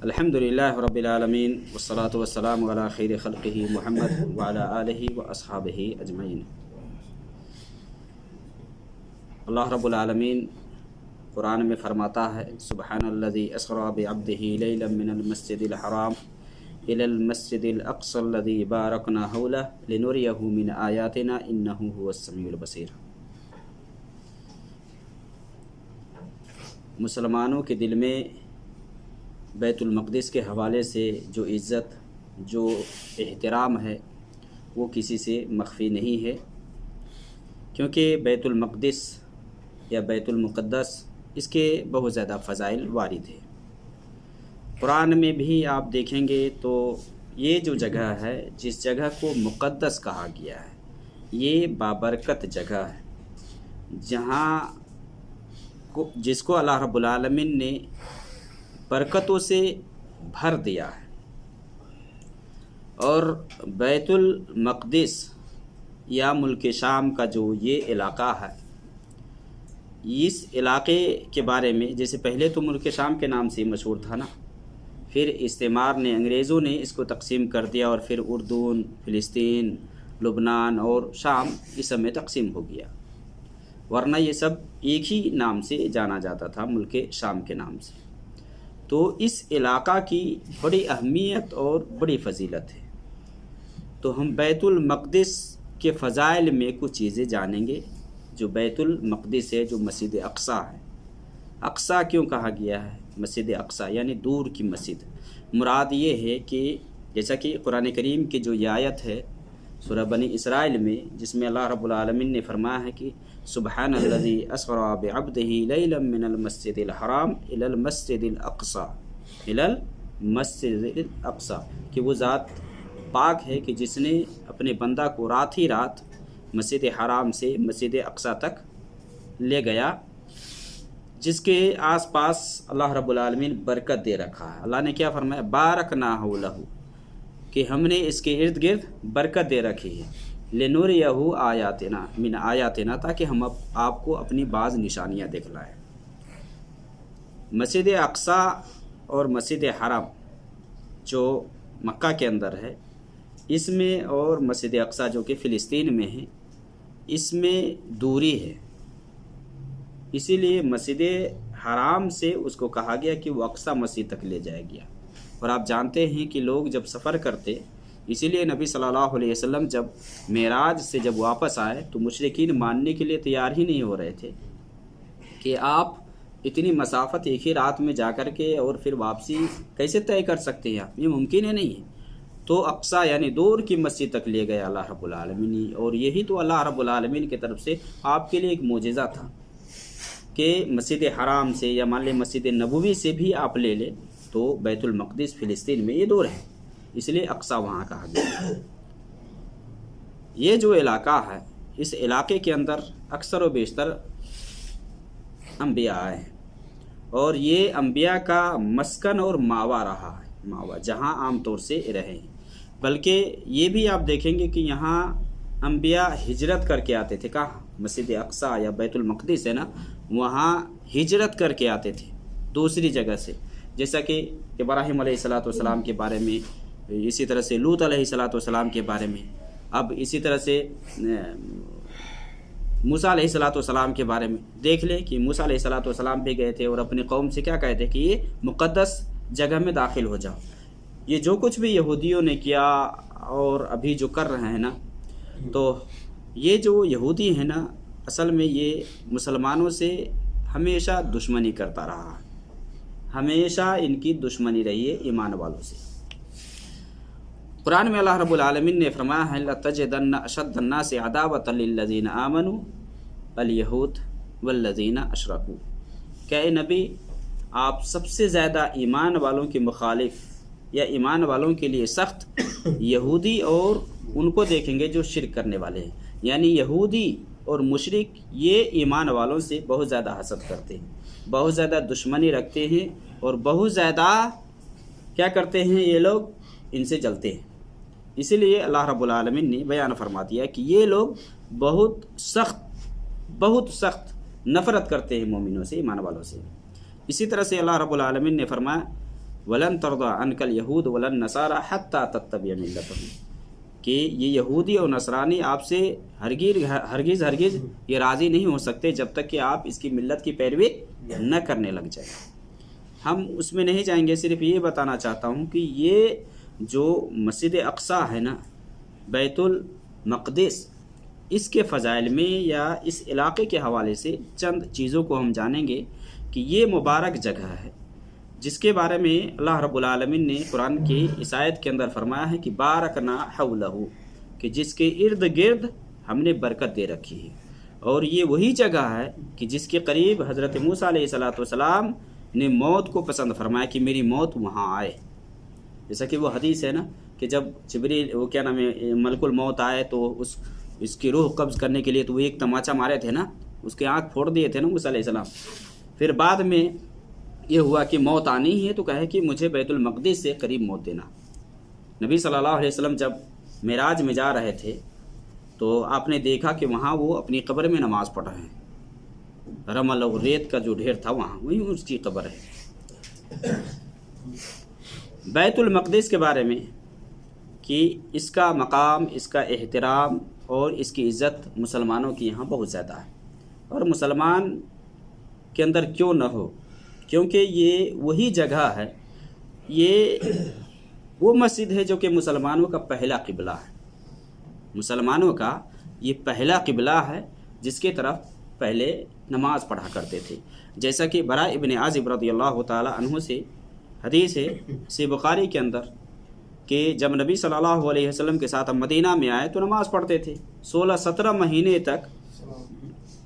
الحمدللہ رب العالمین والصلاة والسلام علی خیر خلقہ محمد وعلی آلہ واصحابہ اجمعین۔ اللہ رب العالمین قرآن میں فرماتا ہے سبحان الذی اسری بعبدہ لیلا من المسجد الحرام الی المسجد الاقصی الذی بارکنا حولہ لنریہ من آیاتنا انہ هو السمیع البصیر۔ مسلمانوں کے دل میں بیت المقدس کے حوالے سے جو عزت جو احترام ہے وہ کسی سے مخفی نہیں ہے، کیونکہ بیت المقدس یا بیت المقدس اس کے بہت زیادہ فضائل وارد ہے۔ قرآن میں بھی آپ دیکھیں گے تو یہ جو جگہ ہے جس جگہ کو مقدس کہا گیا ہے یہ بابرکت جگہ ہے، جس کو اللہ رب العالمین نے برکتوں سے بھر دیا ہے۔ اور بیت المقدس یا ملک شام کا جو یہ علاقہ ہے، اس علاقے کے بارے میں جیسے پہلے تو ملک شام کے نام سے مشہور تھا نا، پھر استعمار نے انگریزوں نے اس کو تقسیم کر دیا اور پھر اردن، فلسطین، لبنان اور شام اس سب میں تقسیم ہو گیا، ورنہ یہ سب ایک ہی نام سے جانا جاتا تھا، ملک شام کے نام سے۔ تو اس علاقہ کی بڑی اہمیت اور بڑی فضیلت ہے، تو ہم بیت المقدس کے فضائل میں کچھ چیزیں جانیں گے۔ جو بیت المقدس ہے، جو مسجد اقصیٰ ہے، اقصیٰ کیوں کہا گیا ہے؟ مسجد اقصیٰ یعنی دور کی مسجد۔ مراد یہ ہے کہ جیسا کہ قرآن کریم کی جو یہ آیت ہے سورہ بنی اسرائیل میں، جس میں اللہ رب العالمین نے فرمایا ہے کہ سبحان الذی اسری بعبدہ لیلا من المسجد الحرام الی المسجد الاقصی الی المسجد الاقصی، کہ وہ ذات پاک ہے کہ جس نے اپنے بندہ کو رات ہی رات مسجد حرام سے مسجد اقصی تک لے گیا، جس کے آس پاس اللہ رب العالمین برکت دے رکھا ہے۔ اللہ نے کیا فرمایا؟ بارکنا حولہ، کہ ہم نے اس کے ارد گرد برکت دے رکھی ہے، لنریہ آیاتنا من آیاتنا، تاکہ ہم آپ کو اپنی بعض نشانیاں دکھلائیں۔ مسجد اقصیٰ اور مسجد حرام جو مکہ کے اندر ہے اس میں، اور مسجد اقصیٰ جو کہ فلسطین میں ہے، اس میں دوری ہے، اسی لیے مسجد حرام سے اس کو کہا گیا کہ وہ اقصیٰ مسجد تک لے جایا گیا۔ اور آپ جانتے ہیں کہ لوگ جب سفر کرتے، اسی لیے نبی صلی اللہ علیہ وسلم جب معراج سے جب واپس آئے تو مشرکین ماننے کے لیے تیار ہی نہیں ہو رہے تھے کہ آپ اتنی مسافت ایک ہی رات میں جا کر کے اور پھر واپسی کیسے طے کر سکتے ہیں آپ؟ یہ ممکن ہے نہیں ہے۔ تو اقصیٰ یعنی دور کی مسجد تک لے گئے اللہ رب العالمین، اور یہی تو اللہ رب العالمین کی طرف سے آپ کے لیے ایک معجزہ تھا کہ مسجد حرام سے یا مان لیں مسجد نبوی سے بھی آپ لے لیں تو بیت المقدس فلسطین میں یہ دور ہے، اس لیے اقصیٰ وہاں کہا گیا۔ یہ جو علاقہ ہے اس علاقے کے اندر اکثر و بیشتر انبیاء آئے ہیں، اور یہ انبیاء کا مسکن اور ماوا رہا ہے، ماوا جہاں عام طور سے رہے ہیں۔ بلکہ یہ بھی آپ دیکھیں گے کہ یہاں انبیاء ہجرت کر کے آتے تھے، کہاں؟ مسجد اقصیٰ یا بیت المقدس ہے نا، وہاں ہجرت کر کے آتے تھے دوسری جگہ سے، جیسا کہ ابراہیم علیہ السلام کے بارے میں، اسی طرح سے لوط علیہ السلام کے بارے میں، اب اسی طرح سے موسیٰ علیہ السلام کے بارے میں دیکھ لیں کہ موسیٰ علیہ السلام بھی گئے تھے اور اپنی قوم سے کیا کہتے کہ یہ مقدس جگہ میں داخل ہو جاؤ۔ یہ جو کچھ بھی یہودیوں نے کیا اور ابھی جو کر رہے ہیں نا، تو یہ جو یہودی ہیں نا، اصل میں یہ مسلمانوں سے ہمیشہ دشمنی کرتا رہا ہے، ہمیشہ ان کی دشمنی رہی ہے ایمان والوں سے۔ قرآن میں اللہ رب العالمین نے فرمایا ہے لَتَجِدَنَّ أَشَدَّ النَّاسِ عَدَاوَةً لِلَّذِينَ آمَنُوا الْيَهُودُ وَالَّذِينَ أَشْرَكُوا، کہ اے نبی آپ سب سے زیادہ ایمان والوں کے مخالف یا ایمان والوں کے لیے سخت یہودی اور ان کو دیکھیں گے جو شرک کرنے والے ہیں، یعنی یہودی اور مشرک یہ ایمان والوں سے بہت زیادہ حسد کرتے ہیں، بہت زیادہ دشمنی رکھتے ہیں، اور بہت زیادہ کیا کرتے ہیں یہ لوگ؟ ان سے جلتے ہیں۔ اسی لیے اللہ رب العالمین نے بیان فرما دیا کہ یہ لوگ بہت سخت نفرت کرتے ہیں مومنوں سے، ایمان والوں سے۔ اسی طرح سے اللہ رب العالمین نے فرمایا ولن ترضى عنك اليهود ولا النصارى حتى تتبع ملتهم، کہ یہ یہودی اور نصرانی آپ سے ہرگز یہ راضی نہیں ہو سکتے جب تک کہ آپ اس کی ملت کی پیروی نہ کرنے لگ جائیں۔ ہم اس میں نہیں جائیں گے، صرف یہ بتانا چاہتا ہوں کہ یہ جو مسجد اقصی ہے نا، بیت المقدس، اس کے فضائل میں یا اس علاقے کے حوالے سے چند چیزوں کو ہم جانیں گے کہ یہ مبارک جگہ ہے، جس کے بارے میں اللہ رب العالمین نے قرآن کی اس آیت کے اندر فرمایا ہے کہ بارکنا حولہ، کہ جس کے ارد گرد ہم نے برکت دے رکھی ہے، اور یہ وہی جگہ ہے کہ جس کے قریب حضرت موسیٰ علیہ السلام نے موت کو پسند فرمایا کہ میری موت وہاں آئے، جیسا کہ وہ حدیث ہے نا کہ جب جبریل وہ کیا نام ہے ملک الموت آئے تو اس کی روح قبض کرنے کے لیے تو وہ ایک تماچا مارے تھے نا، اس کے آنکھ پھوڑ دیے تھے نا موسیٰ علیہ السلام۔ پھر بعد میں یہ ہوا کہ موت آنی ہی ہے تو کہے کہ مجھے بیت المقدس سے قریب موت دینا۔ نبی صلی اللہ علیہ وسلم جب معراج میں جا رہے تھے تو آپ نے دیکھا کہ وہاں وہ اپنی قبر میں نماز پڑھ رہے ہیں، رمل اور ریت کا جو ڈھیر تھا وہاں وہی اس کی قبر ہے۔ بیت المقدس کے بارے میں کہ اس کا مقام، اس کا احترام اور اس کی عزت مسلمانوں کی یہاں بہت زیادہ ہے، اور مسلمان کے اندر کیوں نہ ہو، کیونکہ یہ وہی جگہ ہے، یہ وہ مسجد ہے جو کہ مسلمانوں کا پہلا قبلہ ہے، مسلمانوں کا یہ پہلا قبلہ ہے جس کے طرف پہلے نماز پڑھا کرتے تھے، جیسا کہ براء ابن عازب رضی اللہ تعالی عنہ سے حدیث ہے صحیح بخاری کے اندر کہ جب نبی صلی اللہ علیہ وسلم کے ساتھ ہم مدینہ میں آئے تو نماز پڑھتے تھے، 16-17 مہینے تک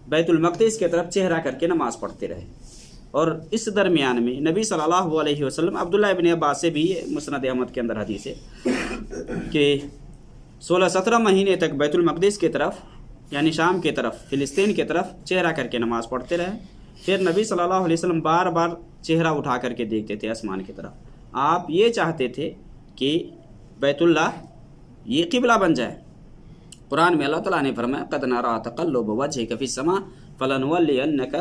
بیت المقدس کی طرف چہرہ کر کے نماز پڑھتے رہے، اور اس درمیان میں نبی صلی اللہ علیہ وسلم عبداللہ ابن عباس سے بھی مسند احمد کے اندر حدیث ہے کہ 16-17 مہینے تک بیت المقدس کی طرف یعنی شام کی طرف، فلسطین کی طرف چہرہ کر کے نماز پڑھتے رہے۔ پھر نبی صلی اللہ علیہ وسلم بار بار چہرہ اٹھا کر کے دیکھتے تھے آسمان کی طرف، آپ یہ چاہتے تھے کہ بیت اللہ یہ قبلہ بن جائے۔ قرآن میں اللہ تعالیٰ نے فرمایا قد نرى تقلب وجهك في السماء فلنولينك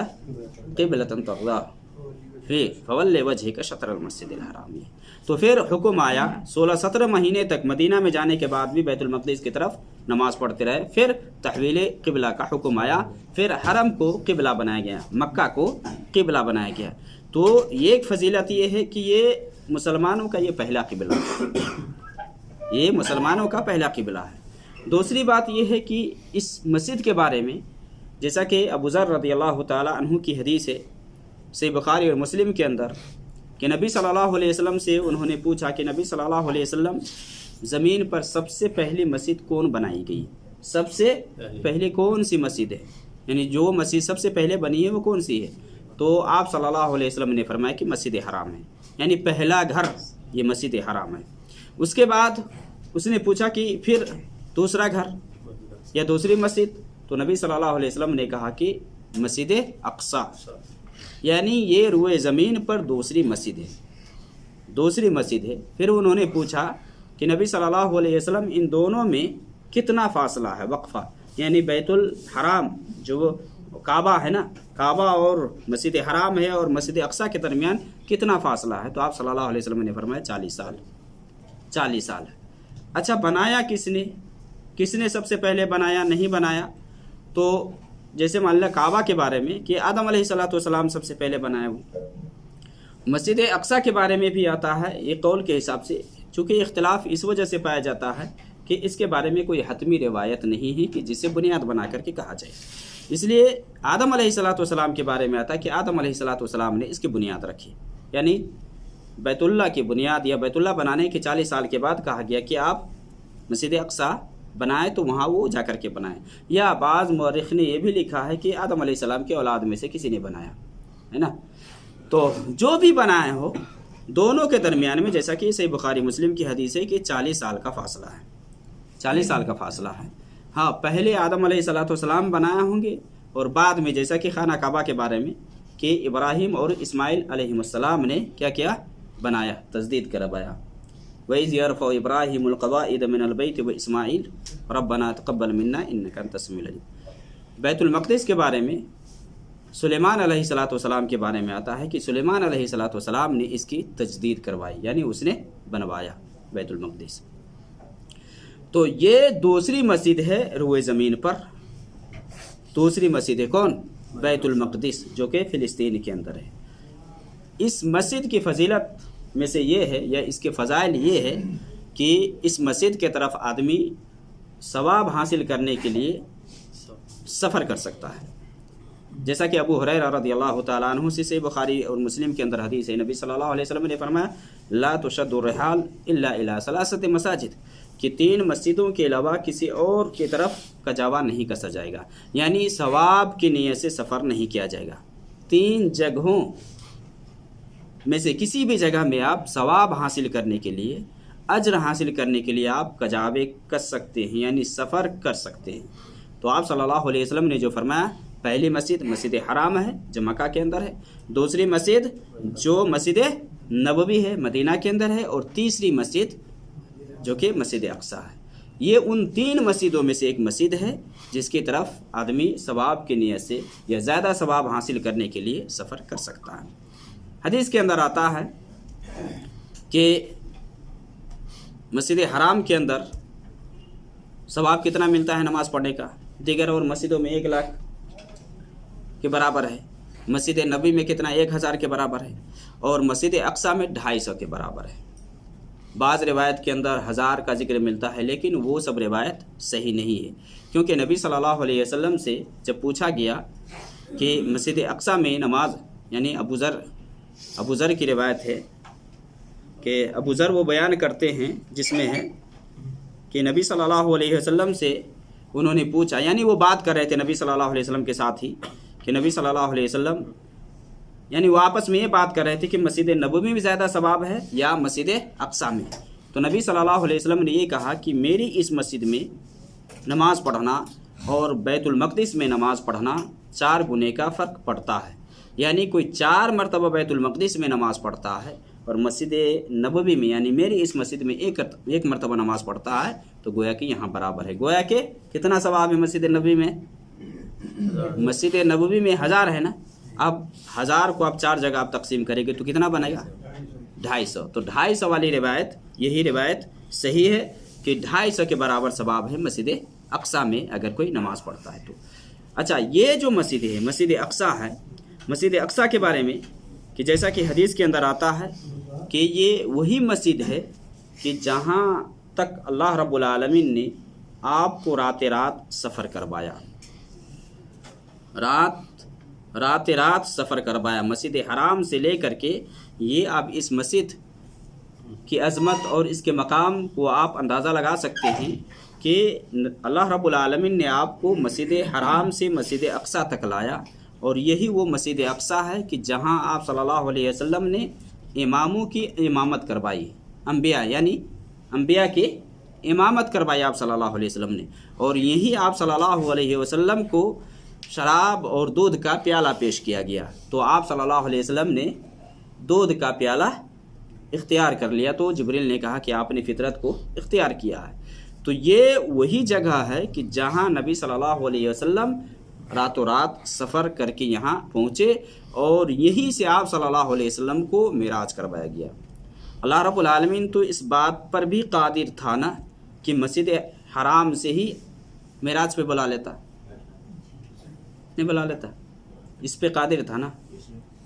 قبلة ترضاها فول وجهك شطر المسجد الحرام۔ تو پھر حکم آیا 16-17 مہینے تک مدینہ میں جانے کے بعد بھی بیت المقدس کی طرف نماز پڑھتے رہے، پھر تحویل قبلہ کا حکم آیا، پھر حرم کو قبلہ بنایا گیا، مکہ کو قبلہ بنایا گیا۔ تو یہ ایک فضیلت یہ ہے کہ یہ مسلمانوں کا یہ پہلا قبلہ ہے، یہ مسلمانوں کا پہلا قبلہ ہے۔ دوسری بات یہ ہے کہ اس مسجد کے بارے میں جیسا کہ ابو ذر رضی اللہ تعالی عنہ کی حدیث ہے صحیح بخاری اور مسلم کے اندر کہ نبی صلی اللہ علیہ وسلم سے انہوں نے پوچھا کہ نبی صلی اللہ علیہ وسلم زمین پر سب سے پہلی مسجد کون بنائی گئی، سب سے پہلے کون سی مسجد ہے، یعنی جو مسجد سب سے پہلے بنی ہے وہ کون سی ہے؟ تو آپ صلی اللہ علیہ وسلم نے فرمایا کہ مسجد حرام ہے، یعنی پہلا گھر یہ مسجد حرام ہے۔ اس کے بعد اس نے پوچھا کہ پھر دوسرا گھر یا دوسری مسجد، تو نبی صلی اللہ علیہ وسلم نے کہا کہ مسجد اقصی، یعنی یہ روئے زمین پر دوسری مسجد ہے، دوسری مسجد ہے۔ پھر انہوں نے پوچھا کہ نبی صلی اللہ علیہ وسلم ان دونوں میں کتنا فاصلہ ہے، وقفہ، یعنی بیت الحرام جو کعبہ ہے نا، کعبہ اور مسجد حرام ہے اور مسجد اقصی کے درمیان کتنا فاصلہ ہے؟ تو آپ صلی اللہ علیہ وسلم نے فرمایا 40 سال، 40 سال ہے۔ اچھا بنایا کس نے سب سے پہلے بنایا، نہیں بنایا؟ تو جیسے مان لیا کعبہ کے بارے میں کہ آدم علیہ السلام سب سے پہلے بنایا وہ، مسجد اقصی کے بارے میں بھی آتا ہے ایک قول کے حساب سے، چونکہ اختلاف اس وجہ سے پایا جاتا ہے کہ اس کے بارے میں کوئی حتمی روایت نہیں ہے کہ جسے بنیاد بنا کر کے کہا جائے، اس لیے آدم علیہ السلام کے بارے میں آتا ہے کہ آدم علیہ السلام نے اس کی بنیاد رکھی، یعنی بیت اللہ کی بنیاد یا بیت اللہ بنانے کے 40 سال کے بعد کہا گیا کہ آپ مسجد اقصی بنائے تو وہاں وہ جا کر کے بنائے، یا بعض مورخ نے یہ بھی لکھا ہے کہ آدم علیہ السلام کے اولاد میں سے کسی نے بنایا ہے نا۔ تو جو بھی بنائے ہو دونوں کے درمیان میں جیسا کہ صحیح بخاری مسلم کی حدیث ہے کہ 40 سال کا فاصلہ ہے، 40 سال کا فاصلہ ہے۔ ہاں پہلے آدم علیہ السلام بنایا ہوں گے، اور بعد میں جیسا کہ خانہ کعبہ کے بارے میں کہ ابراہیم اور اسماعیل علیہ السلام نے کیا بنایا، تجدید کروایا۔ وَإِذْ يَرْفَعُ إِبْرَاهِيمُ الْقَوَاعِدَ مِنَ الْبَيْتِ وَإِسْمَاعِيلُ رَبَّنَا تَقَبَّلْ مِنَّا إِنَّكَ أَنْتَ السَّمِيعُ الْعَلِيمُ۔ بیت المقدس کے بارے میں سلیمان علیہ السلام کے بارے میں آتا ہے کہ سلیمان علیہ السلام نے اس کی تجدید کروائی، یعنی اس نے بنوایا بیت المقدس۔ تو یہ دوسری مسجد ہے روئے زمین پر، دوسری مسجد ہے کون؟ بیت المقدس، جو کہ فلسطین کے اندر ہے۔ اس مسجد کی فضیلت میں سے یہ ہے، یا اس کے فضائل یہ ہے کہ اس مسجد کے طرف آدمی ثواب حاصل کرنے کے لیے سفر کر سکتا ہے، جیسا کہ ابو ہریرہ رضی اللہ تعالیٰ عنہ سے صحیح بخاری اور مسلم کے اندر حدیث ہے، نبی صلی اللہ علیہ وسلم نے فرمایا لا تشد الرحال الا الى ثلاثۃ مساجد، کہ 3 مسجدوں کے علاوہ کسی اور کی طرف کجاوا نہیں کسا جائے گا، یعنی ثواب کی نیت سے سفر نہیں کیا جائے گا۔ 3 جگہوں میں سے کسی بھی جگہ میں آپ ثواب حاصل کرنے کے لیے، اجر حاصل کرنے کے لیے آپ کجاوے کس سکتے ہیں، یعنی سفر کر سکتے ہیں۔ تو آپ صلی اللہ علیہ وسلم نے جو فرمایا، پہلی مسجد مسجد حرام ہے جو مکہ کے اندر ہے، دوسری مسجد جو مسجد نبوی ہے مدینہ کے اندر ہے، اور تیسری مسجد جو کہ مسجد اقصیٰ ہے۔ یہ ان 3 مسجدوں میں سے ایک مسجد ہے جس کی طرف آدمی ثواب کی نیت سے یا زیادہ ثواب حاصل کرنے کے لیے سفر کر سکتا ہے۔ حدیث کے اندر آتا ہے کہ مسجد حرام کے اندر ثواب کتنا ملتا ہے نماز پڑھنے کا؟ دیگر اور مسجدوں میں 1 لاکھ کے برابر ہے، مسجد نبی میں کتنا 1000 کے برابر ہے، اور مسجد اقصیٰ میں 250 کے برابر ہے۔ بعض روایت کے اندر 1000 کا ذکر ملتا ہے، لیکن وہ سب روایت صحیح نہیں ہے، کیونکہ نبی صلی اللہ علیہ وسلم سے جب پوچھا گیا کہ مسجد اقصیٰ میں نماز، یعنی ابو ذر کی روایت ہے کہ ابو ذر وہ بیان کرتے ہیں جس میں ہے کہ نبی صلی اللہ علیہ وسلم سے انہوں نے پوچھا، یعنی وہ بات کر رہے تھے نبی صلی اللہ علیہ وسلم کے ساتھ ہی، کہ نبی صلی اللہ علیہ وسلم، یعنی وہ آپس میں یہ بات کر رہے تھے کہ مسجد نبوی میں زیادہ ثواب ہے یا مسجد اقصیٰ میں۔ تو نبی صلی اللہ علیہ وسلم نے یہ کہا کہ میری اس مسجد میں نماز پڑھنا اور بیت المقدس میں نماز پڑھنا 4 گنے کا فرق پڑتا ہے، یعنی کوئی 4 مرتبہ بیت المقدس میں نماز پڑھتا ہے اور مسجد نبوی میں، یعنی میری اس مسجد میں ایک مرتبہ نماز پڑھتا ہے، تو گویا کہ یہاں برابر ہے۔ گویا کہ کتنا ثواب ہے مسجد نبوی میں؟ مسجد نبوی میں 1000 ہے نا، اب 1000 کو آپ 4 جگہ آپ تقسیم کریں گے تو کتنا بنے گا؟ 250۔ تو 250 والی روایت، یہی روایت صحیح ہے کہ 250 کے برابر ثواب ہے مسجد اقصیٰ میں اگر کوئی نماز پڑھتا ہے تو۔ اچھا، یہ جو مسجد ہے مسجد اقصیٰ ہے، مسجد اقصیٰ کے بارے میں کہ جیسا کہ حدیث کے اندر آتا ہے کہ یہ وہی مسجد ہے کہ جہاں تک اللہ رب العالمین نے آپ کو رات سفر کروایا، رات سفر کروایا مسجد حرام سے لے کر کے۔ یہ آپ اس مسجد کی عظمت اور اس کے مقام کو آپ اندازہ لگا سکتے ہیں کہ اللہ رب العالمین نے آپ کو مسجد حرام سے مسجد اقصیٰ تک لایا، اور یہی وہ مسجد اقصیٰ ہے کہ جہاں آپ صلی اللہ علیہ وسلم نے اماموں کی امامت کروائی، انبیاء، یعنی انبیاء کی امامت کروائی آپ صلی اللہ علیہ وسلم نے، اور یہی آپ صلی اللہ علیہ وسلم کو شراب اور دودھ کا پیالہ پیش کیا گیا، تو آپ صلی اللہ علیہ وسلم نے دودھ کا پیالہ اختیار کر لیا، تو جبریل نے کہا کہ آپ نے فطرت کو اختیار کیا ہے۔ تو یہ وہی جگہ ہے کہ جہاں نبی صلی اللہ علیہ وسلم رات سفر کر کے یہاں پہنچے، اور یہیں سے آپ صلی اللہ علیہ وسلم کو معراج کروایا گیا۔ اللہ رب العالمین تو اس بات پر بھی قادر تھا نا کہ مسجد حرام سے ہی معراج پہ بلا لیتا، نہیں بلا لیتا، اس پہ قادر تھا نا۔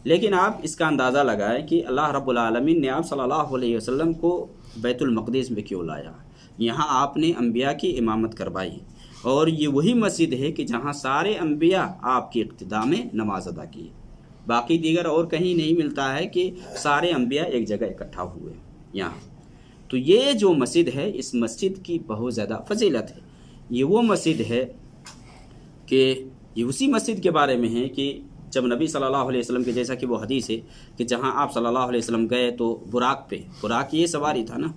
لیکن آپ اس کا اندازہ لگائیں کہ اللہ رب العالمین نے آپ صلی اللہ علیہ وسلم کو بیت المقدس میں کیوں لایا، یہاں آپ نے انبیاء کی امامت کروائی، اور یہ وہی مسجد ہے کہ جہاں سارے انبیاء آپ کی اقتداء میں نماز ادا کی، باقی دیگر اور کہیں نہیں ملتا ہے کہ سارے انبیاء ایک جگہ اکٹھا ہوئے یہاں۔ تو یہ جو مسجد ہے، اس مسجد کی بہت زیادہ فضیلت ہے۔ یہ وہ مسجد ہے کہ یہ اسی مسجد کے بارے میں ہے کہ جب نبی صلی اللہ علیہ وسلم کے، جیسا کہ وہ حدیث ہے کہ جہاں آپ صلی اللہ علیہ وسلم گئے تو براق یہ سواری تھا نا،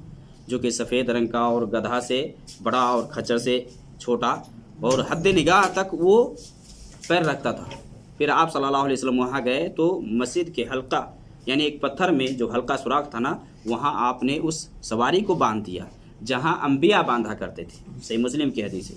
جو کہ سفید رنگ کا اور گدھا سے بڑا اور کھچر سے چھوٹا، اور حد نگاہ تک وہ پیر رکھتا تھا۔ پھر آپ صلی اللہ علیہ وسلم وہاں گئے تو مسجد کے حلقہ، یعنی ایک پتھر میں جو حلقہ سوراخ تھا نا، وہاں آپ نے اس سواری کو باندھ دیا جہاں انبیاء باندھا کرتے تھے، صحیح مسلم کی حدیث ہے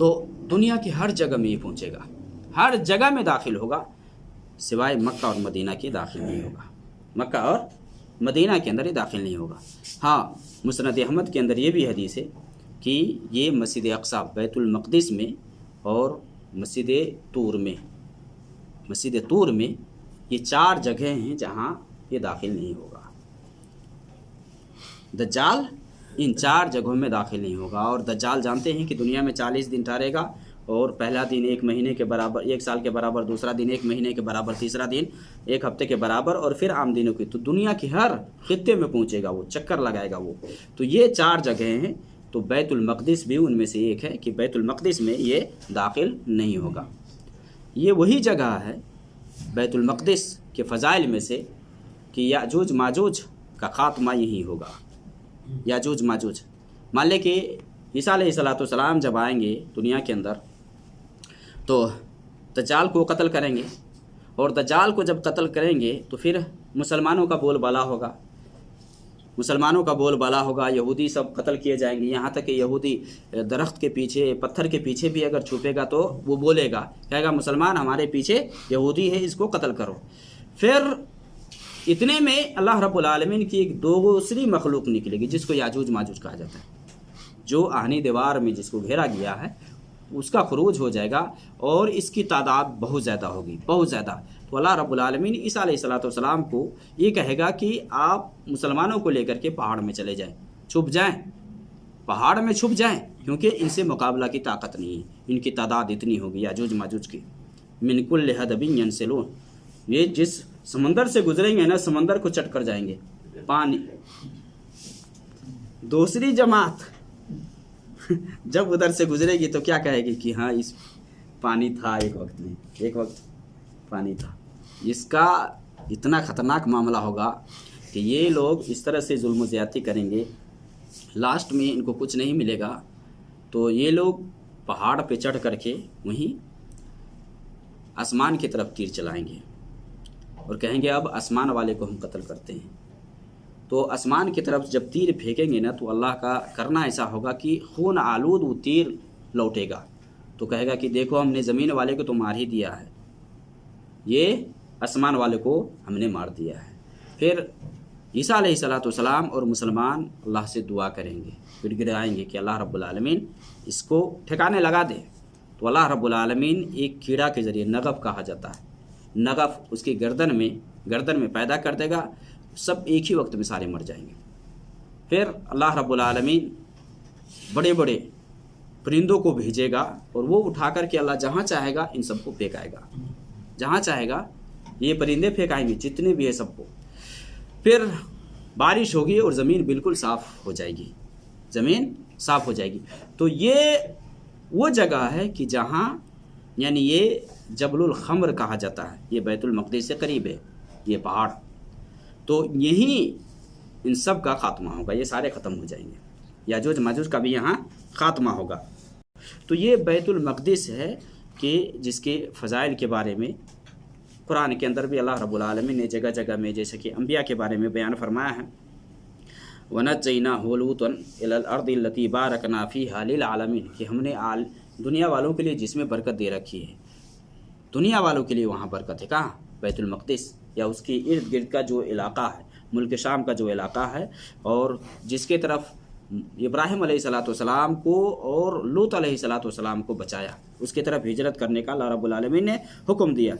تو دنیا کی ہر جگہ میں یہ پہنچے گا، ہر جگہ میں داخل ہوگا، سوائے مکہ اور مدینہ کے داخل نہیں ہوگا، مکہ اور مدینہ کے اندر یہ داخل نہیں ہوگا۔ ہاں، مسند احمد کے اندر یہ بھی حدیث ہے کہ یہ مسجد اقصی بیت المقدس میں اور مسجد طور میں یہ 4 جگہیں ہیں جہاں یہ داخل نہیں ہوگا۔ دجال ان 4 جگہوں میں داخل نہیں ہوگا، اور دجال جانتے ہیں کہ دنیا میں 40 دن ٹھہرے گا، اور پہلا دن 1 مہینے کے برابر، 1 سال کے برابر، دوسرا دن 1 مہینے کے برابر، تیسرا دن 1 ہفتے کے برابر، اور پھر عام دنوں کی۔ تو دنیا کی ہر خطے میں پہنچے گا، وہ چکر لگائے گا وہ۔ تو یہ 4 جگہیں ہیں، تو بیت المقدس بھی ان میں سے ایک ہے کہ بیت المقدس میں یہ داخل نہیں ہوگا۔ یہ وہی جگہ ہے بیت المقدس کے فضائل میں سے کہ یاجوج ماجوج کا خاتمہ یہی ہوگا۔ یاجوج ماجوج، مان لے کہ عیسیٰ علیہ السلام جب آئیں گے دنیا کے اندر تو دجال کو قتل کریں گے، اور دجال کو جب قتل کریں گے تو پھر مسلمانوں کا بول بالا ہوگا، یہودی سب قتل کیے جائیں گے، یہاں تک کہ یہودی درخت کے پیچھے، پتھر کے پیچھے بھی اگر چھپے گا تو وہ بولے گا، کہے گا مسلمان ہمارے پیچھے یہودی ہے، اس کو قتل کرو۔ پھر اتنے میں اللہ رب العالمین کی ایک دوسری مخلوق نکلے گی جس کو یاجوج ماجوج کہا جاتا ہے، جو آہنی دیوار میں جس کو گھیرا گیا ہے، اس کا خروج ہو جائے گا، اور اس کی تعداد بہت زیادہ ہوگی، بہت زیادہ۔ تو اللہ رب العالمین عیسیٰ علیہ السلام کو یہ کہے گا کہ آپ مسلمانوں کو لے کر کے پہاڑ میں چلے جائیں، چھپ جائیں، پہاڑ میں چھپ جائیں، کیونکہ ان سے مقابلہ کی طاقت نہیں ہے، ان کی تعداد اتنی ہوگی یاجوج ماجوج کی۔ من کل حدب ینسلون، یہ جس سمندر سے گزریں گے نا، سمندر کو چٹ کر جائیں گے، پانی۔ دوسری جماعت جب ادھر سے گزرے گی تو کیا کہے گی کہ ہاں اس پانی تھا ایک وقت پانی تھا۔ اس کا اتنا خطرناک معاملہ ہوگا کہ یہ لوگ اس طرح سے ظلم و زیادتی کریں گے، لاسٹ میں ان کو کچھ نہیں ملے گا، تو یہ لوگ پہاڑ پہ چڑھ کر کے وہیں آسمان کی طرف تیر چلائیں گے، اور کہیں گے اب آسمان والے کو ہم قتل کرتے ہیں۔ تو آسمان کی طرف جب تیر پھینکیں گے نا، تو اللہ کا کرنا ایسا ہوگا کہ خون آلود وہ تیر لوٹے گا، تو کہے گا کہ دیکھو ہم نے زمین والے کو تو مار ہی دیا ہے، یہ آسمان والے کو ہم نے مار دیا ہے۔ پھر عیسیٰ علیہ السلام اور مسلمان اللہ سے دعا کریں گے، گڑ گڑائیں گے کہ اللہ رب العالمین اس کو ٹھکانے لگا دے۔ تو اللہ رب العالمین ایک کیڑا کے ذریعے، نغف کہا جاتا ہے، نغف اس کی گردن میں پیدا کر دے گا، سب ایک ہی وقت میں سارے مر جائیں گے۔ پھر اللہ رب العالمین بڑے بڑے پرندوں کو بھیجے گا، اور وہ اٹھا کر کے اللہ جہاں چاہے گا ان سب کو پھینکائے گا، جہاں چاہے گا یہ پرندے پھینکائیں گے جتنے بھی ہے سب کو۔ پھر بارش ہوگی اور زمین بالکل صاف ہو جائے گی، تو یہ وہ جگہ ہے کہ جہاں، یعنی یہ جبل الخمر کہا جاتا ہے، یہ بیت المقدس سے قریب ہے یہ پہاڑ، تو یہیں ان سب کا خاتمہ ہوگا، یہ سارے ختم ہو جائیں گے، یاجوج ماجوج کا بھی یہاں خاتمہ ہوگا۔ تو یہ بیت المقدس ہے کہ جس کے فضائل کے بارے میں قرآن کے اندر بھی اللہ رب العالمین نے جگہ جگہ میں، جیسے کہ انبیاء کے بارے میں بیان فرمایا ہے، وَنَجَّيْنَاهُ لُوطًا إِلَى الْأَرْضِ الَّتِي بَارَكْنَا فِيهَا لِلْعَالَمِينَ، کہ ہم نے دنیا والوں کے لیے جس میں برکت دے رکھی ہے، دنیا والوں کے لیے وہاں برکت ہے۔ کہاں؟ بیت المقدس، یا اس کے ارد گرد کا جو علاقہ ہے، ملک شام کا جو علاقہ ہے، اور جس کے طرف ابراہیم علیہ السلام کو اور لوط علیہ السلام کو بچایا، اس کی طرف ہجرت کرنے کا اللہ رب العالمین نے حکم دیا۔